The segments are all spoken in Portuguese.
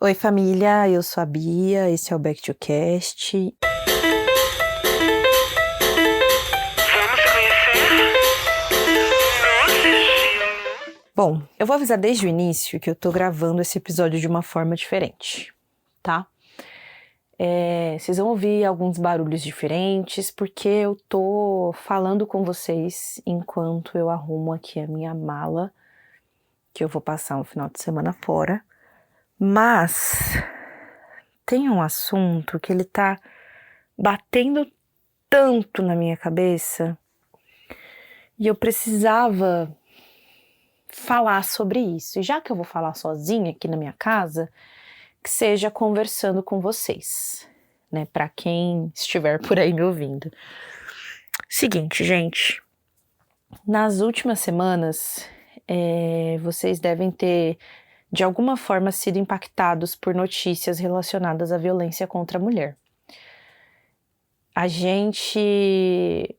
Oi, família, eu sou a Bia, esse é o Back to Cast. Vamos conhecer? Bom, eu vou avisar desde o início que eu tô gravando esse episódio de uma forma diferente, tá? Vocês vão ouvir alguns barulhos diferentes, porque eu tô falando com vocês enquanto eu arrumo aqui a minha mala, que eu vou passar um final de semana fora. Mas tem um assunto que ele tá batendo tanto na minha cabeça e eu precisava falar sobre isso. E já que eu vou falar sozinha aqui na minha casa, que seja conversando com vocês, né? Para quem estiver por aí me ouvindo. Seguinte, gente. Nas últimas semanas, vocês devem ter, de alguma forma, sido impactados por notícias relacionadas à violência contra a mulher. A gente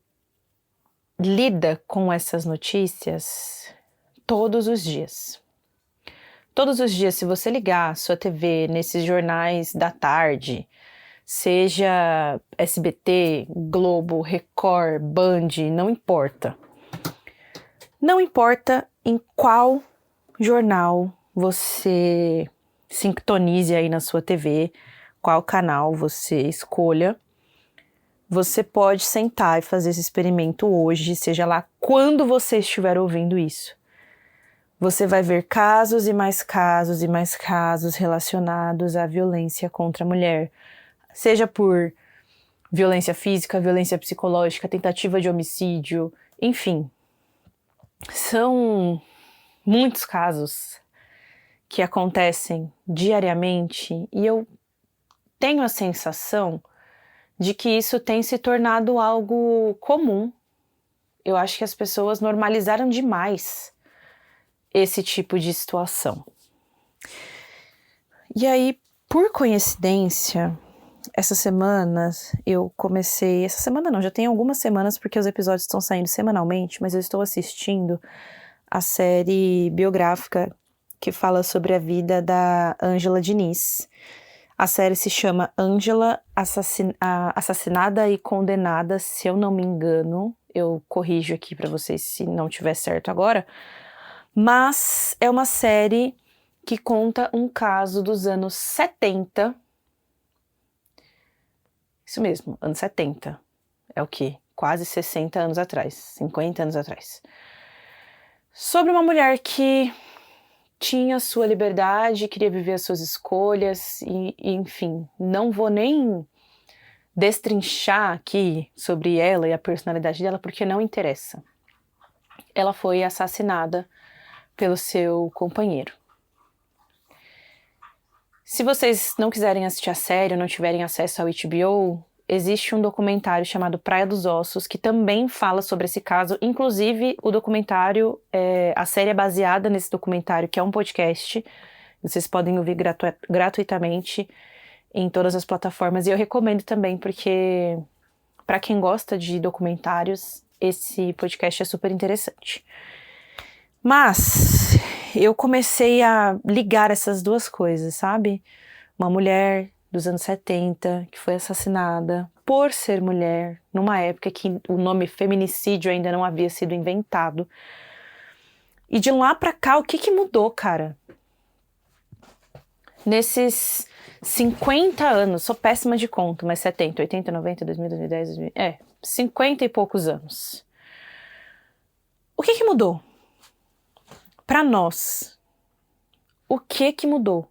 lida com essas notícias todos os dias. Todos os dias, se você ligar a sua TV nesses jornais da tarde, seja SBT, Globo, Record, Band, não importa. Não importa em qual jornal você sintonize aí na sua TV, qual canal você escolha, você pode sentar e fazer esse experimento hoje, seja lá quando você estiver ouvindo isso. Você vai ver casos e mais casos e mais casos relacionados à violência contra a mulher. Seja por violência física, violência psicológica, tentativa de homicídio, enfim. São muitos casos que acontecem diariamente e eu tenho a sensação de que isso tem se tornado algo comum. Eu acho que as pessoas normalizaram demais esse tipo de situação. E aí, por coincidência, essa semana já tem algumas semanas porque os episódios estão saindo semanalmente, mas eu estou assistindo a série biográfica que fala sobre a vida da Ângela Diniz. A série se chama Ângela Assassinada e Condenada, se eu não me engano. Eu corrijo aqui para vocês se não tiver certo agora. Mas é uma série que conta um caso dos anos 70. Isso mesmo, anos 70. É o quê? Quase 60 anos atrás, 50 anos atrás. Sobre uma mulher que tinha sua liberdade, queria viver as suas escolhas e enfim, não vou nem destrinchar aqui sobre ela e a personalidade dela, porque não interessa. Ela foi assassinada pelo seu companheiro. Se vocês não quiserem assistir a série ou não tiverem acesso ao HBO, existe um documentário chamado Praia dos Ossos, que também fala sobre esse caso. Inclusive, o documentário, a série é baseada nesse documentário, que é um podcast. Vocês podem ouvir gratuitamente em todas as plataformas. E eu recomendo também, porque para quem gosta de documentários, esse podcast é super interessante. Mas eu comecei a ligar essas duas coisas, sabe? Uma mulher dos anos 70 que foi assassinada por ser mulher, numa época que o nome feminicídio ainda não havia sido inventado. E de lá pra cá, o que mudou, cara? Nesses 50 anos, sou péssima de conta, mas 70, 80, 90, 2000, 2010, 2000, 50 e poucos anos. O que mudou? Pra nós, o que mudou?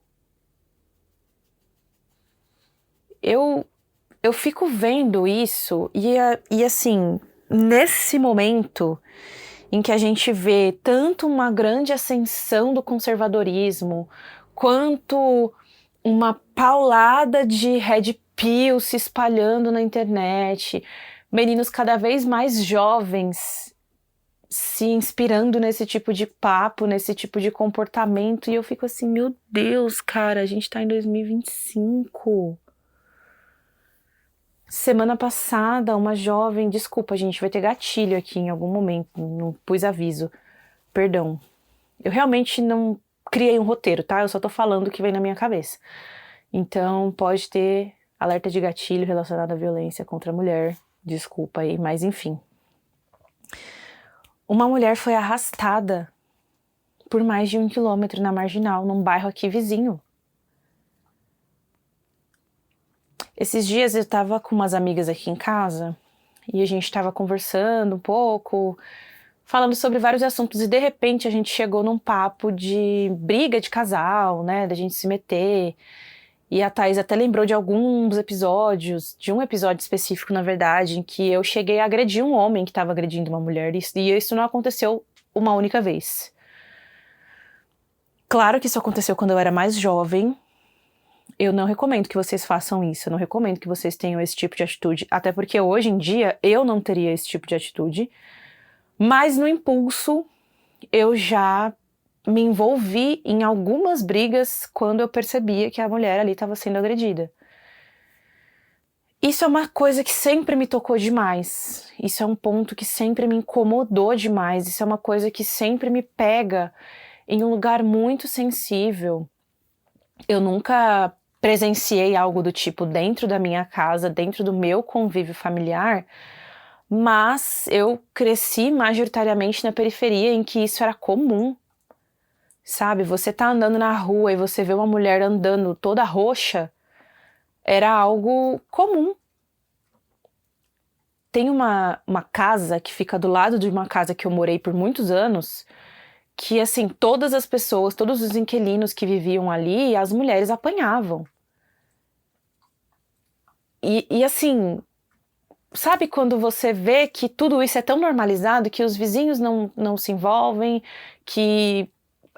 Eu fico vendo isso e assim, nesse momento em que a gente vê tanto uma grande ascensão do conservadorismo, quanto uma paulada de red pill se espalhando na internet, meninos cada vez mais jovens se inspirando nesse tipo de papo, nesse tipo de comportamento, e eu fico assim, meu Deus, cara, a gente tá em 2025. Semana passada, uma jovem... Desculpa, gente, vai ter gatilho aqui em algum momento. Não pus aviso. Perdão. Eu realmente não criei um roteiro, tá? Eu só tô falando o que vem na minha cabeça. Então, pode ter alerta de gatilho relacionado à violência contra a mulher. Desculpa aí, mas enfim. Uma mulher foi arrastada por mais de 1 quilômetro na Marginal, num bairro aqui vizinho. Esses dias eu tava com umas amigas aqui em casa e a gente tava conversando um pouco, falando sobre vários assuntos, e de repente a gente chegou num papo de briga de casal, né, da gente se meter. E a Thaís até lembrou de alguns episódios, de um episódio específico, na verdade, em que eu cheguei a agredir um homem que estava agredindo uma mulher, e isso não aconteceu uma única vez. Claro que isso aconteceu quando eu era mais jovem. Eu não recomendo que vocês façam isso, eu não recomendo que vocês tenham esse tipo de atitude, até porque hoje em dia eu não teria esse tipo de atitude, mas no impulso eu já me envolvi em algumas brigas quando eu percebia que a mulher ali estava sendo agredida. Isso é uma coisa que sempre me tocou demais, isso é um ponto que sempre me incomodou demais, isso é uma coisa que sempre me pega em um lugar muito sensível. Eu nunca presenciei algo do tipo dentro da minha casa, dentro do meu convívio familiar, mas eu cresci majoritariamente na periferia em que isso era comum. Sabe, você tá andando na rua e você vê uma mulher andando toda roxa, era algo comum. Tem uma casa que fica do lado de uma casa que eu morei por muitos anos, que assim, todas as pessoas, todos os inquilinos que viviam ali, as mulheres apanhavam. E assim, sabe quando você vê que tudo isso é tão normalizado, que os vizinhos não se envolvem, que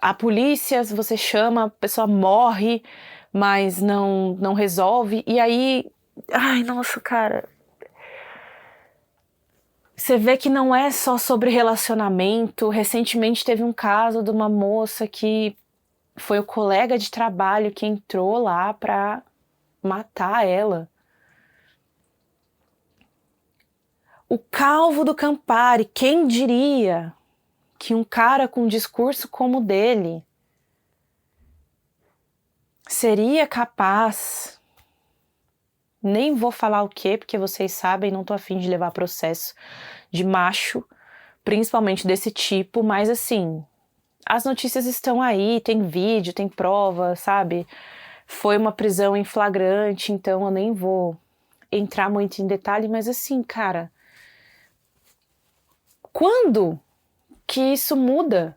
a polícia, se você chama, a pessoa morre, mas não resolve. E aí, ai, nossa, cara. Você vê que não é só sobre relacionamento. Recentemente teve um caso de uma moça que foi o colega de trabalho que entrou lá pra matar ela. O Calvo do Campari, quem diria que um cara com um discurso como o dele seria capaz, nem vou falar o quê, porque vocês sabem, não tô afim de levar processo de macho, principalmente desse tipo, mas assim, as notícias estão aí, tem vídeo, tem prova, sabe? Foi uma prisão em flagrante, então eu nem vou entrar muito em detalhe, mas assim, cara, quando que isso muda?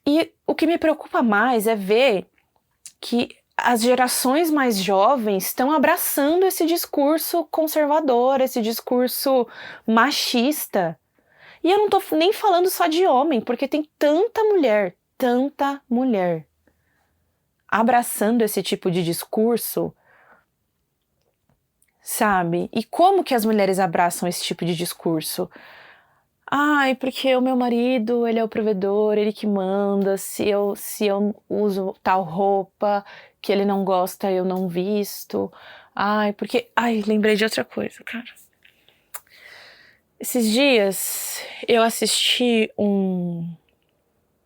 E o que me preocupa mais é ver que as gerações mais jovens estão abraçando esse discurso conservador, esse discurso machista. E eu não tô nem falando só de homem, porque tem tanta mulher abraçando esse tipo de discurso, sabe? E como que as mulheres abraçam esse tipo de discurso? Ai, porque o meu marido, ele é o provedor, ele que manda, se eu uso tal roupa que ele não gosta, eu não visto. Ai, porque... Ai, lembrei de outra coisa, cara. Esses dias eu assisti um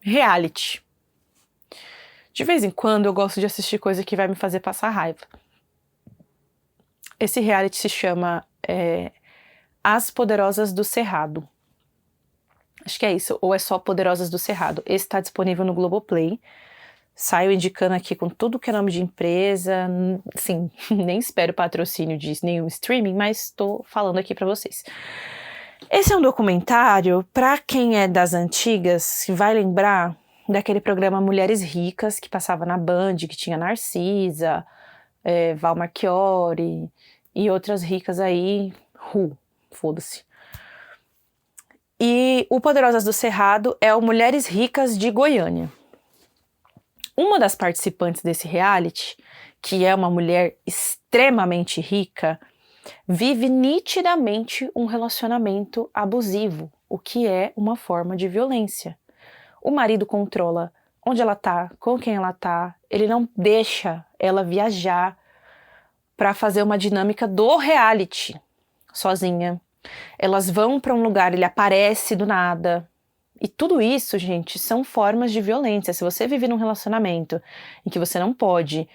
reality. De vez em quando eu gosto de assistir coisa que vai me fazer passar raiva. Esse reality se chama As Poderosas do Cerrado. Acho que é isso, ou é só Poderosas do Cerrado. Esse tá disponível no Globoplay. Saio indicando aqui com tudo que é nome de empresa. Sim, nem espero patrocínio de nenhum streaming, mas tô falando aqui pra vocês. Esse é um documentário, pra quem é das antigas, que vai lembrar daquele programa Mulheres Ricas, que passava na Band, que tinha Narcisa, Val Marchiori e outras ricas aí. Foda-se. E o Poderosas do Cerrado é o Mulheres Ricas de Goiânia. Uma das participantes desse reality, que é uma mulher extremamente rica, vive nitidamente um relacionamento abusivo, o que é uma forma de violência. O marido controla onde ela tá, com quem ela tá, ele não deixa ela viajar para fazer uma dinâmica do reality sozinha. Elas vão para um lugar, ele aparece do nada, E tudo isso, gente, são formas de violência. Se você vive num relacionamento em que você não pode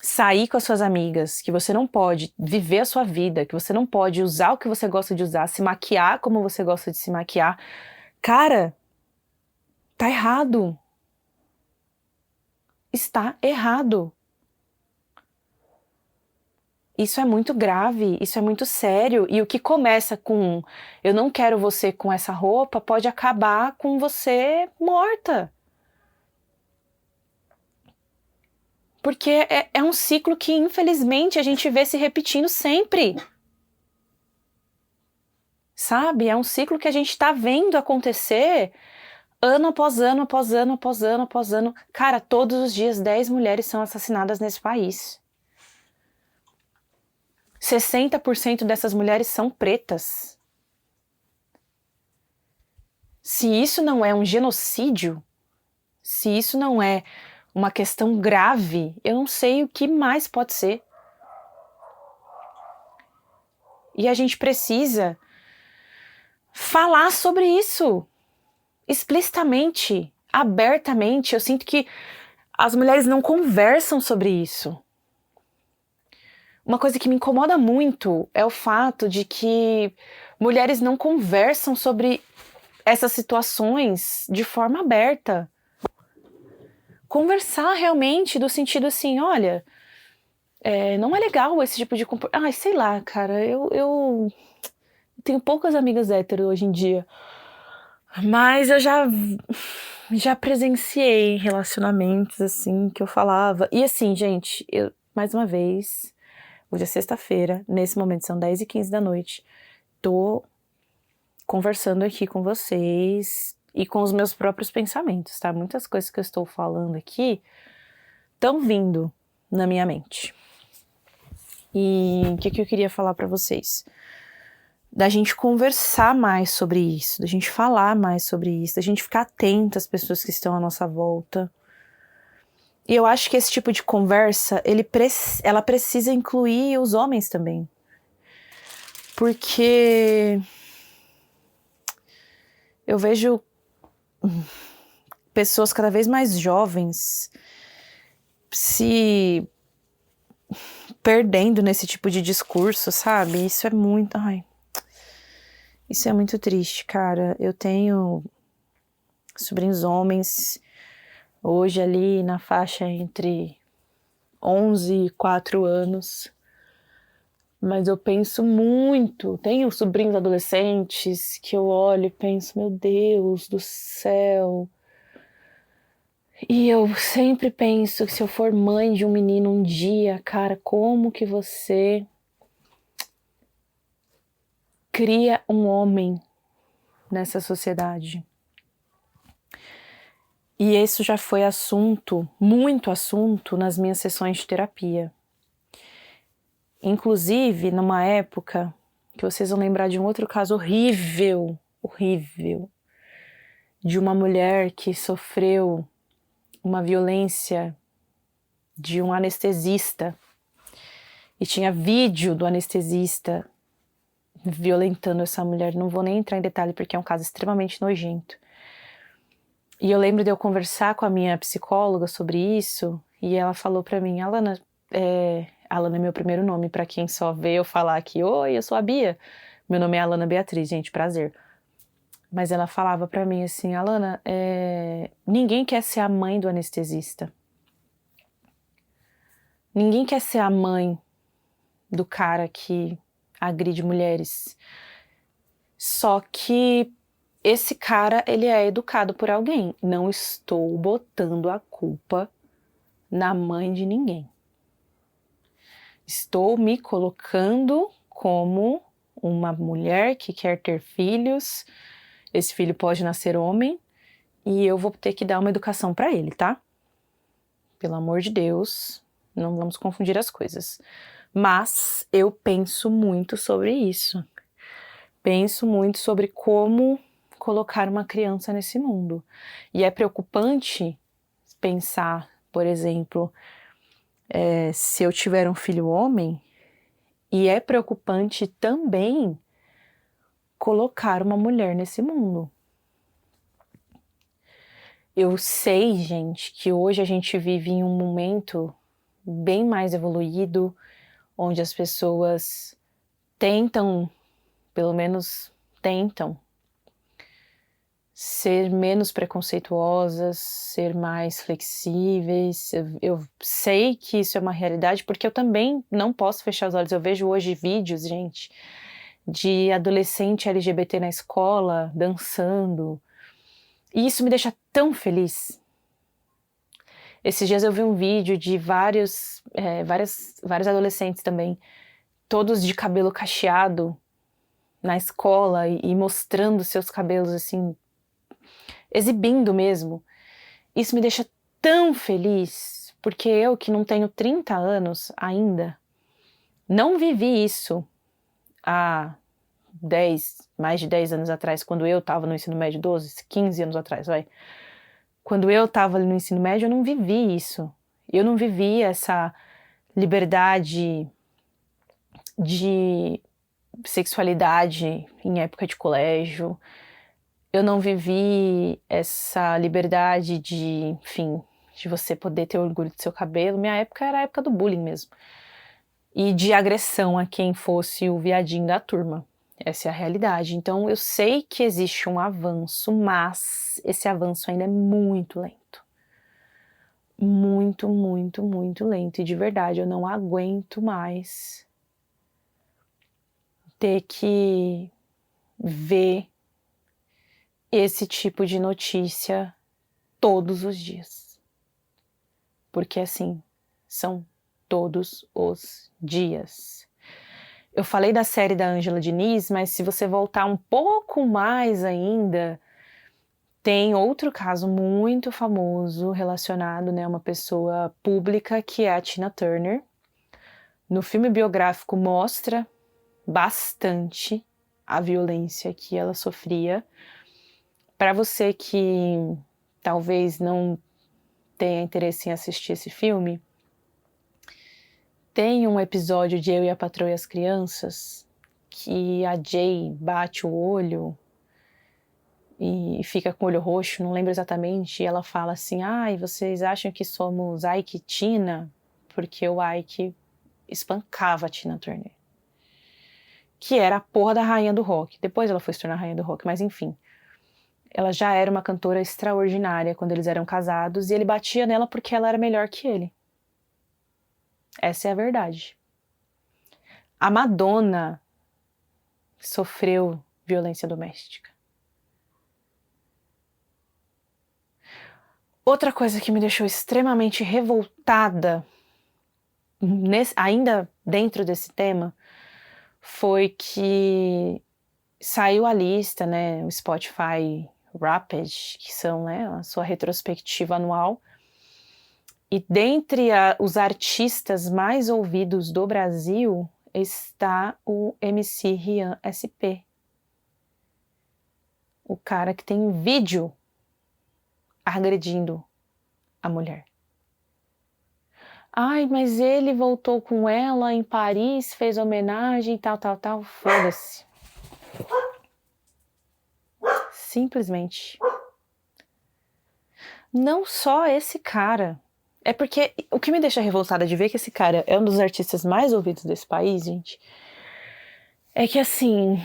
sair com as suas amigas, que você não pode viver a sua vida, que você não pode usar o que você gosta de usar, se maquiar como você gosta de se maquiar, cara, tá errado. Está errado. Isso é muito grave, isso é muito sério. E o que começa com eu não quero você com essa roupa pode acabar com você morta. Porque é um ciclo que, infelizmente, a gente vê se repetindo sempre. Sabe? É um ciclo que a gente tá vendo acontecer ano após ano, após ano, após ano, após ano. Cara, todos os dias 10 mulheres são assassinadas nesse país. 60% dessas mulheres são pretas. Se isso não é um genocídio, se isso não é uma questão grave, eu não sei o que mais pode ser. E a gente precisa falar sobre isso explicitamente, abertamente. Eu sinto que as mulheres não conversam sobre isso. Uma coisa que me incomoda muito é o fato de que mulheres não conversam sobre essas situações de forma aberta. Conversar realmente do sentido assim, olha, não é legal esse tipo de comportamento. Ai, sei lá, cara, eu tenho poucas amigas hétero hoje em dia, mas eu já presenciei relacionamentos assim que eu falava. E assim, gente, mais uma vez, hoje é sexta-feira, nesse momento são 10h15 da noite, tô conversando aqui com vocês e com os meus próprios pensamentos, tá? Muitas coisas que eu estou falando aqui estão vindo na minha mente. E o que eu queria falar pra vocês? Da gente conversar mais sobre isso, da gente falar mais sobre isso, da gente ficar atento às pessoas que estão à nossa volta. E eu acho que esse tipo de conversa, ela precisa incluir os homens também. Porque eu vejo pessoas cada vez mais jovens se perdendo nesse tipo de discurso, sabe? Isso é muito... isso é muito triste, cara. Eu tenho sobrinhos homens, hoje ali na faixa entre 11 e 4 anos, mas eu penso muito, tenho sobrinhos adolescentes que eu olho e penso, meu Deus do céu. E eu sempre penso que se eu for mãe de um menino um dia, cara, como que você cria um homem nessa sociedade? E isso já foi assunto, muito assunto, nas minhas sessões de terapia. Inclusive, numa época que vocês vão lembrar de um outro caso horrível, de uma mulher que sofreu uma violência de um anestesista e tinha vídeo do anestesista violentando essa mulher. Não vou nem entrar em detalhe porque é um caso extremamente nojento. E eu lembro de eu conversar com a minha psicóloga sobre isso e ela falou pra mim, Alana é meu primeiro nome, pra quem só vê eu falar aqui, oi, eu sou a Bia. Meu nome é Alana Beatriz, gente, prazer. Mas ela falava pra mim assim, Alana, ninguém quer ser a mãe do anestesista. Ninguém quer ser a mãe do cara que agride mulheres. Só que esse cara, ele é educado por alguém. Não estou botando a culpa na mãe de ninguém. Estou me colocando como uma mulher que quer ter filhos. Esse filho pode nascer homem e eu vou ter que dar uma educação para ele, tá? Pelo amor de Deus, não vamos confundir as coisas. Mas eu penso muito sobre isso. Penso muito sobre como colocar uma criança nesse mundo. E é preocupante pensar, por exemplo, se eu tiver um filho homem, e é preocupante também colocar uma mulher nesse mundo. Eu sei, gente, que hoje a gente vive em um momento bem mais evoluído, onde as pessoas tentam, pelo menos tentam, ser menos preconceituosas, ser mais flexíveis. Eu sei que isso é uma realidade, porque eu também não posso fechar os olhos. Eu vejo hoje vídeos, gente, de adolescente LGBT na escola, dançando, e isso me deixa tão feliz. Esses dias eu vi um vídeo de vários adolescentes também, todos de cabelo cacheado na escola e mostrando seus cabelos assim, exibindo mesmo. Isso me deixa tão feliz, porque eu que não tenho 30 anos ainda, não vivi isso há mais de 10 anos atrás, quando eu estava no ensino médio, 12, 15 anos atrás, vai. Quando eu estava ali no ensino médio, eu não vivi isso. Eu não vivi essa liberdade de sexualidade em época de colégio. Eu não vivi essa liberdade de, enfim, de você poder ter orgulho do seu cabelo. Minha época era a época do bullying mesmo. E de agressão a quem fosse o viadinho da turma. Essa é a realidade. Então eu sei que existe um avanço, mas esse avanço ainda é muito lento. Muito, muito, muito lento. E de verdade, eu não aguento mais ter que ver esse tipo de notícia todos os dias. Porque assim, são todos os dias. Eu falei da série da Ângela Diniz, mas se você voltar um pouco mais ainda, tem outro caso muito famoso relacionado, né, a uma pessoa pública, que é a Tina Turner. No filme biográfico mostra bastante a violência que ela sofria. Para você que talvez não tenha interesse em assistir esse filme, tem um episódio de Eu e a Patroa e as Crianças que a Jay bate o olho e fica com o olho roxo, não lembro exatamente, e ela fala assim: ai, vocês acham que somos Ike e Tina? Porque o Ike espancava a Tina Turner, que era a porra da rainha do rock. Depois ela foi se tornar rainha do rock, mas enfim. Ela já era uma cantora extraordinária quando eles eram casados, e ele batia nela porque ela era melhor que ele. Essa é a verdade. A Madonna sofreu violência doméstica. Outra coisa que me deixou extremamente revoltada, ainda dentro desse tema, foi que saiu a lista, né, o Spotify Wrapped, que são, né, a sua retrospectiva anual, e dentre os artistas mais ouvidos do Brasil está o MC Rian SP, o cara que tem um vídeo agredindo a mulher. Ai, mas ele voltou com ela em Paris, fez homenagem, tal, foda-se. Simplesmente. Não só esse cara. É porque o que me deixa revoltada de ver que esse cara é um dos artistas mais ouvidos desse país, gente, é que assim,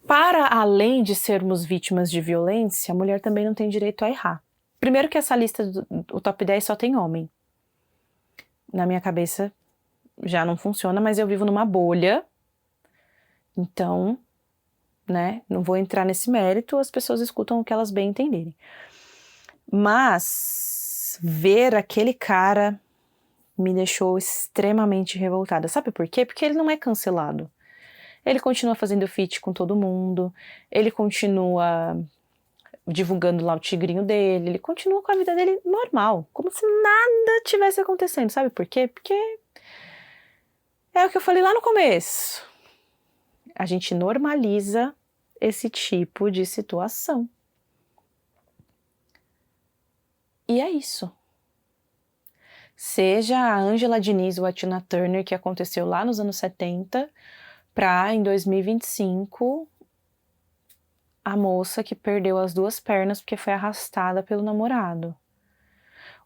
para além de sermos vítimas de violência, a mulher também não tem direito a errar. Primeiro que essa lista do top 10 só tem homem. Na minha cabeça já não funciona, mas eu vivo numa bolha. Então, né, não vou entrar nesse mérito, as pessoas escutam o que elas bem entenderem. Mas ver aquele cara me deixou extremamente revoltada. Sabe por quê? Porque ele não é cancelado. Ele continua fazendo feat com todo mundo, ele continua divulgando lá o tigrinho dele, ele continua com a vida dele normal, como se nada tivesse acontecendo. Sabe por quê? Porque é o que eu falei lá no começo. A gente normaliza esse tipo de situação. E é isso. Seja a Ângela Diniz ou a Tina Turner, que aconteceu lá nos anos 70, para em 2025 a moça que perdeu as 2 pernas porque foi arrastada pelo namorado.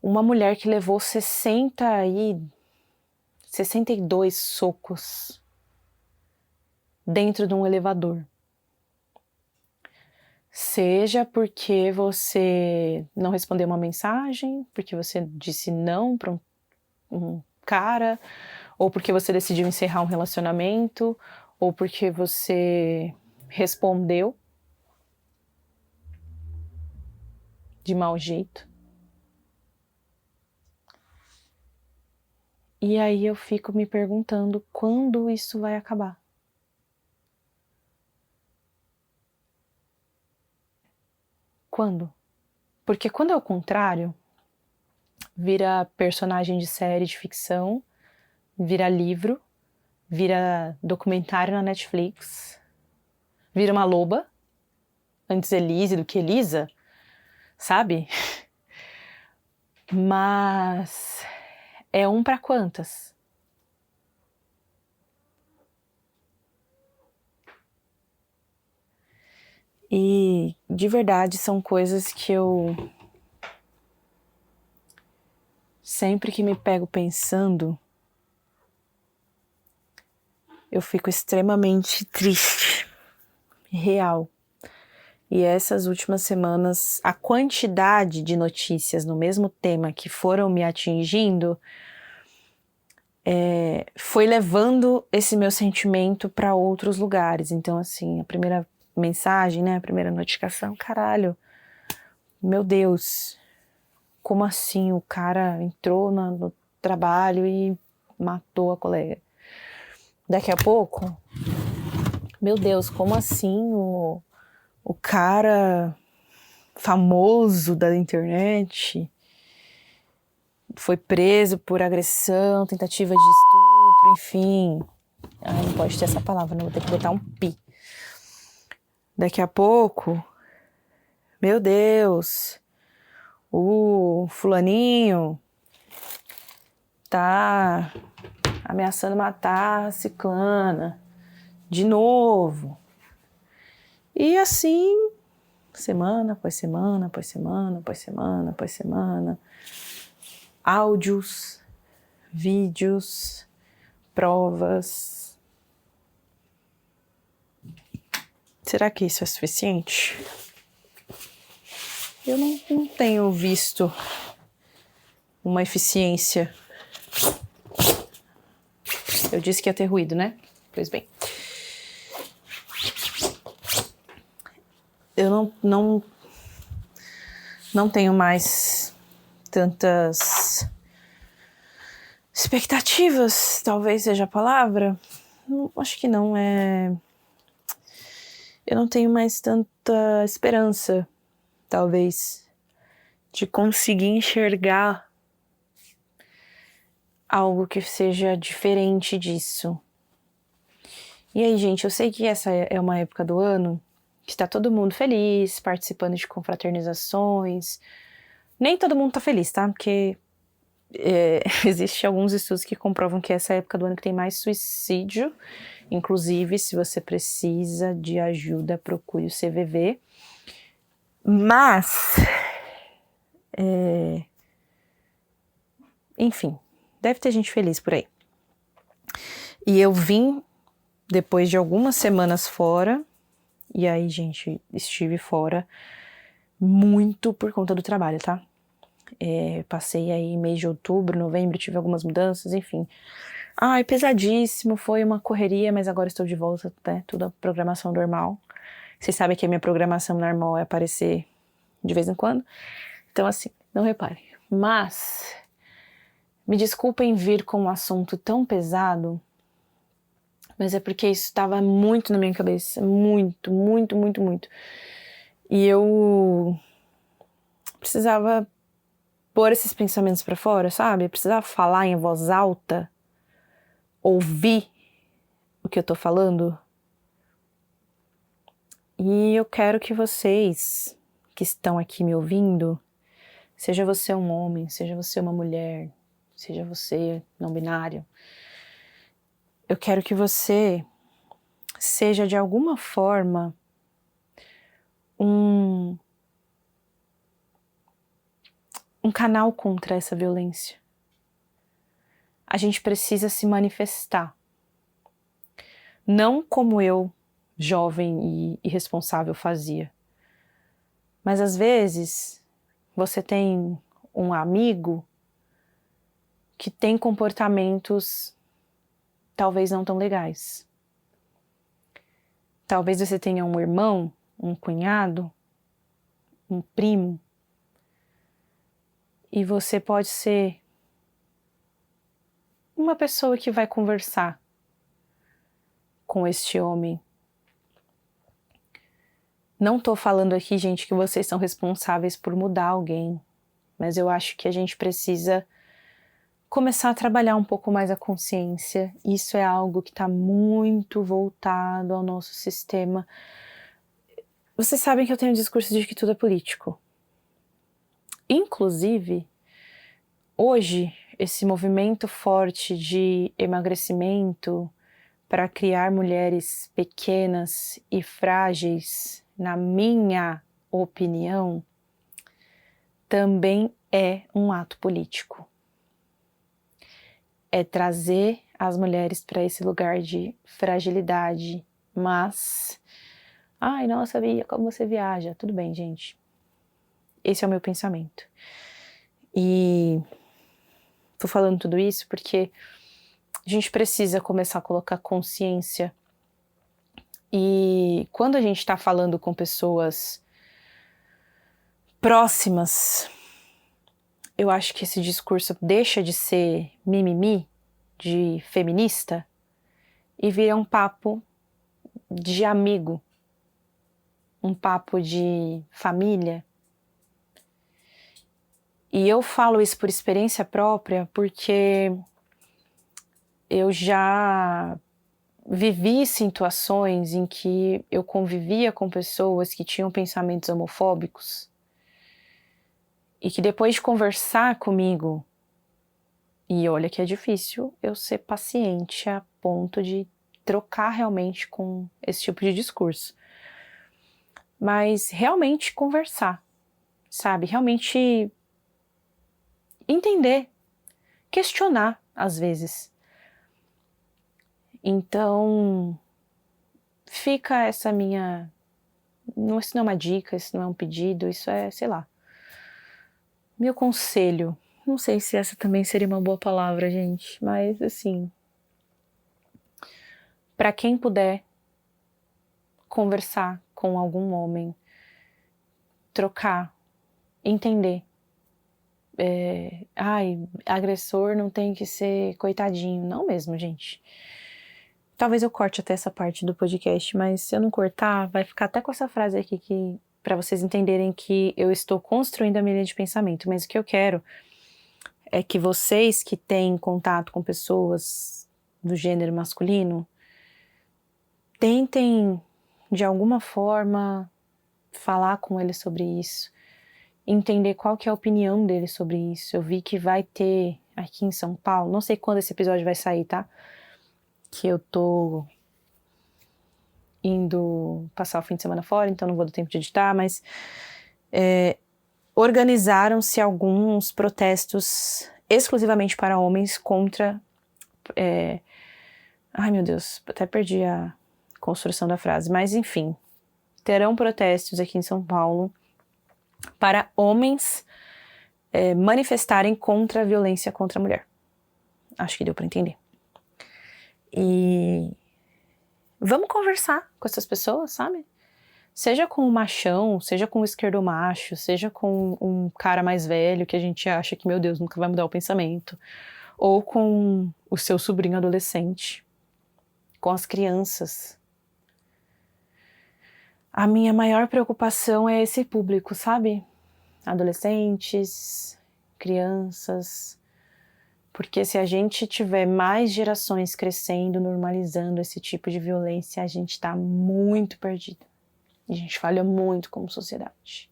Uma mulher que levou 62 socos dentro de um elevador. Seja porque você não respondeu uma mensagem, porque você disse não para um cara, ou porque você decidiu encerrar um relacionamento, ou porque você respondeu de mau jeito. E aí eu fico me perguntando quando isso vai acabar. Quando? Porque quando é o contrário, vira personagem de série de ficção, vira livro, vira documentário na Netflix, vira uma loba, antes Elise do que Elisa, sabe? Mas é um para quantas? E de verdade são coisas que eu sempre que me pego pensando, eu fico extremamente triste, real. E essas últimas semanas, a quantidade de notícias no mesmo tema que foram me atingindo foi levando esse meu sentimento para outros lugares. Então, assim, a primeira mensagem, né, a primeira notificação, caralho, meu Deus, como assim o cara entrou no trabalho e matou a colega? Daqui a pouco, meu Deus, como assim o cara famoso da internet foi preso por agressão, tentativa de estupro, enfim. Ai, não pode ter essa palavra, não, vou ter que botar um pi. Daqui a pouco, meu Deus, o fulaninho tá ameaçando matar a ciclana de novo. E assim, semana após semana, após semana, após semana, após semana, áudios, vídeos, provas. Será que isso é suficiente? Eu não tenho visto uma eficiência. Eu disse que ia ter ruído, né? Pois bem. Eu não tenho mais tantas expectativas, talvez seja a palavra. Acho que não, eu não tenho mais tanta esperança, talvez, de conseguir enxergar algo que seja diferente disso. E aí, gente, eu sei que essa é uma época do ano que tá todo mundo feliz, participando de confraternizações. Nem todo mundo tá feliz, tá? Porque existe alguns estudos que comprovam que essa é a época do ano que tem mais suicídio. Inclusive, se você precisa de ajuda, procure o CVV. Mas, enfim, deve ter gente feliz por aí. E eu vim depois de algumas semanas fora, e aí, gente, estive fora muito por conta do trabalho, tá? Passei aí mês de outubro, novembro, tive algumas mudanças, enfim. Ai, pesadíssimo, foi uma correria, mas agora estou de volta, né? Tudo a programação normal. Vocês sabem que a minha programação normal é aparecer de vez em quando. Então, assim, não reparem. Mas, me desculpem vir com um assunto tão pesado, mas é porque isso estava muito na minha cabeça. Muito, muito, muito, muito. E eu precisava pôr esses pensamentos pra fora, sabe? Eu precisava falar em voz alta, ouvir o que eu tô falando. E eu quero que vocês que estão aqui me ouvindo, seja você um homem, seja você uma mulher, seja você não binário, eu quero que você seja de alguma forma um canal contra essa violência. A gente precisa se manifestar. Não como eu, jovem e irresponsável, fazia. Mas às vezes você tem um amigo que tem comportamentos talvez não tão legais. Talvez você tenha um irmão, um cunhado, um primo, e você pode ser uma pessoa que vai conversar com este homem. Não tô falando aqui, gente, que vocês são responsáveis por mudar alguém, mas eu acho que a gente precisa começar a trabalhar um pouco mais a consciência. Isso é algo que está muito voltado ao nosso sistema. Vocês sabem que eu tenho um discurso de que tudo é político. Inclusive, hoje, esse movimento forte de emagrecimento para criar mulheres pequenas e frágeis, na minha opinião, também é um ato político. É trazer as mulheres para esse lugar de fragilidade, mas... Ai, nossa, Bia, como você viaja? Tudo bem, gente. Esse é o meu pensamento. E tô falando tudo isso porque a gente precisa começar a colocar consciência. E quando a gente tá falando com pessoas próximas, eu acho que esse discurso deixa de ser mimimi, de feminista, e vira um papo de amigo, um papo de família. E eu falo isso por experiência própria porque eu já vivi situações em que eu convivia com pessoas que tinham pensamentos homofóbicos e que depois de conversar comigo, e olha que é difícil eu ser paciente a ponto de trocar realmente com esse tipo de discurso, mas realmente conversar, sabe? Realmente entender, questionar às vezes. Então, fica essa minha... Isso não é uma dica, isso não é um pedido, isso é, sei lá, meu conselho. Não sei se essa também seria uma boa palavra, gente, mas assim, para quem puder conversar com algum homem, trocar, entender. Agressor não tem que ser coitadinho. Não mesmo, gente. Talvez eu corte até essa parte do podcast, mas se eu não cortar, vai ficar até com essa frase aqui que, para vocês entenderem que eu estou construindo a minha linha de pensamento. Mas o que eu quero é que vocês que têm contato com pessoas do gênero masculino tentem, de alguma forma, falar com eles sobre isso, entender qual que é a opinião deles sobre isso. Eu vi que vai ter aqui em São Paulo, não sei quando esse episódio vai sair, tá? Que eu tô indo passar o fim de semana fora, então não vou dar tempo de editar, mas organizaram-se alguns protestos exclusivamente para homens contra... ai meu Deus, até perdi a construção da frase, mas enfim, terão protestos aqui em São Paulo para homens manifestarem contra a violência contra a mulher. Acho que deu para entender. E vamos conversar com essas pessoas, sabe? Seja com o machão, seja com o esquerdomacho, seja com um cara mais velho que a gente acha que, meu Deus, nunca vai mudar o pensamento, ou com o seu sobrinho adolescente, com as crianças. A minha maior preocupação é esse público, sabe? Adolescentes, crianças, porque se a gente tiver mais gerações crescendo, normalizando esse tipo de violência, a gente tá muito perdido. A gente falha muito como sociedade.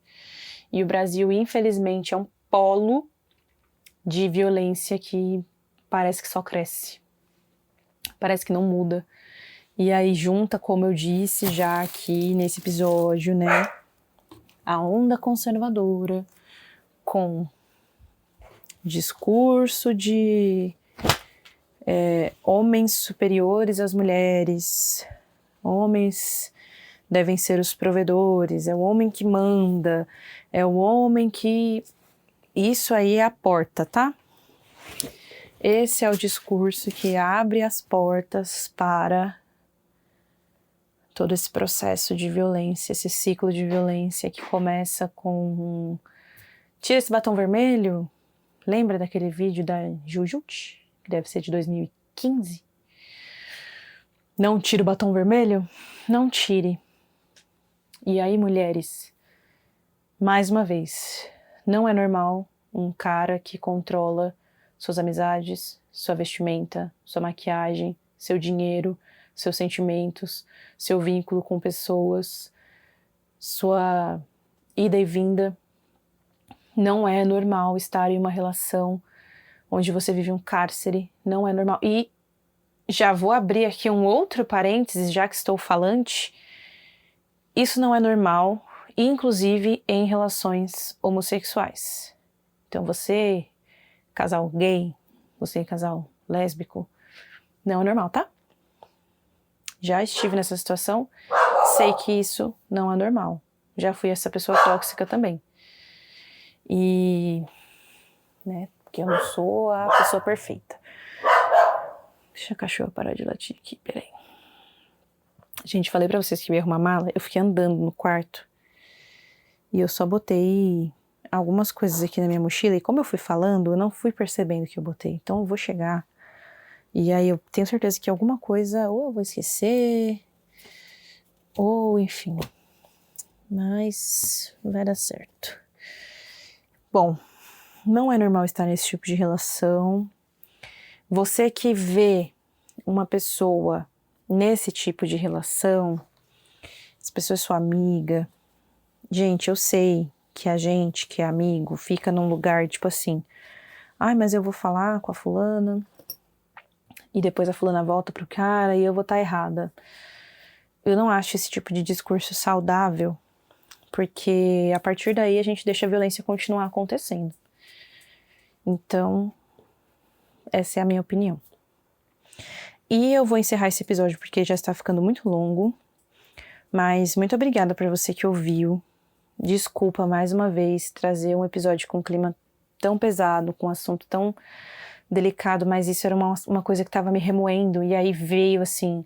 E o Brasil, infelizmente, é um polo de violência que parece que só cresce. Parece que não muda. E aí junta, como eu disse já aqui nesse episódio, né? a onda conservadora com discurso de homens superiores às mulheres, homens devem ser os provedores, é o homem que manda, é o homem que... Isso aí é a porta, tá? Esse é o discurso que abre as portas para todo esse processo de violência, esse ciclo de violência que começa com... Tira esse batom vermelho. Lembra daquele vídeo da Jujute? Que deve ser de 2015? Não tire o batom vermelho? Não tire. E aí, mulheres, mais uma vez, não é normal um cara que controla suas amizades, sua vestimenta, sua maquiagem, seu dinheiro, seus sentimentos, seu vínculo com pessoas, sua ida e vinda. Não é normal estar em uma relação onde você vive um cárcere, não é normal. E já vou abrir aqui um outro parênteses, já que estou falante. Isso não é normal, inclusive em relações homossexuais. Então você, casal gay, você, casal lésbico, não é normal, tá? Já estive nessa situação, sei que isso não é normal. Já fui essa pessoa tóxica também. E, né, porque eu não sou a pessoa perfeita. Deixa a cachorra parar de latir aqui, peraí. Gente, falei pra vocês que eu ia arrumar mala, eu fiquei andando no quarto e eu só botei algumas coisas aqui na minha mochila e como eu fui falando, eu não fui percebendo que eu botei. Então eu vou chegar e aí eu tenho certeza que alguma coisa ou eu vou esquecer ou enfim, mas vai dar certo. Bom, não é normal estar nesse tipo de relação. Você que vê uma pessoa nesse tipo de relação, essa pessoa é sua amiga. Gente, eu sei que a gente, que é amigo, fica num lugar tipo assim, ai, mas eu vou falar com a fulana e depois a fulana volta pro cara e eu vou estar errada. Eu não acho esse tipo de discurso saudável, porque a partir daí a gente deixa a violência continuar acontecendo. Então, essa é a minha opinião. E eu vou encerrar esse episódio porque já está ficando muito longo, mas muito obrigada para você que ouviu. Desculpa mais uma vez trazer um episódio com um clima tão pesado, com um assunto tão delicado, mas isso era uma coisa que estava me remoendo, e aí veio assim,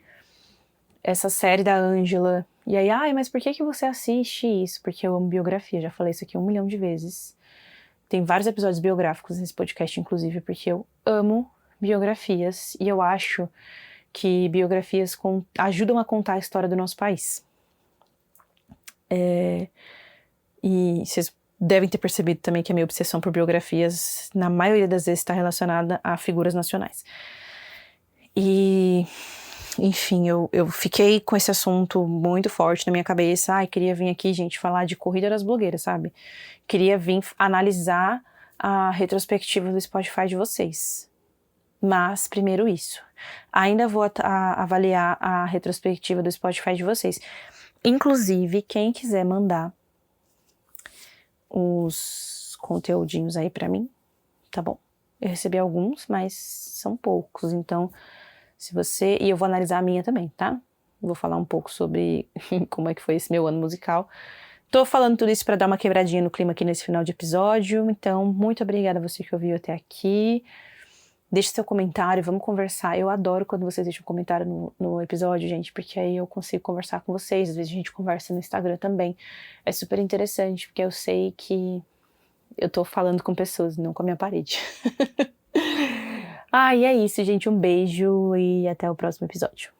essa série da Ângela, e aí, ai, mas por que você assiste isso? Porque eu amo biografia, já falei isso aqui 1 milhão de vezes. Tem vários episódios biográficos nesse podcast, inclusive, porque eu amo biografias, e eu acho que biografias ajudam a contar a história do nosso país. E vocês devem ter percebido também que a minha obsessão por biografias, na maioria das vezes, está relacionada a figuras nacionais. E, enfim, eu fiquei com esse assunto muito forte na minha cabeça. Ai, queria vir aqui, gente, falar de Corrida das Blogueiras, sabe? Queria vir analisar a retrospectiva do Spotify de vocês. Mas, primeiro isso. Ainda vou avaliar a retrospectiva do Spotify de vocês. Inclusive, quem quiser mandar os conteúdinhos aí pra mim, tá bom. Eu recebi alguns, mas são poucos. Então, se você... E eu vou analisar a minha também, tá? Vou falar um pouco sobre como é que foi esse meu ano musical. Tô falando tudo isso pra dar uma quebradinha no clima aqui nesse final de episódio. Então, muito obrigada a você que ouviu até aqui. Deixe seu comentário, vamos conversar. Eu adoro quando vocês deixam um comentário no episódio, gente, porque aí eu consigo conversar com vocês. Às vezes a gente conversa no Instagram também. É super interessante, porque eu sei que eu tô falando com pessoas, não com a minha parede. E é isso, gente. Um beijo e até o próximo episódio.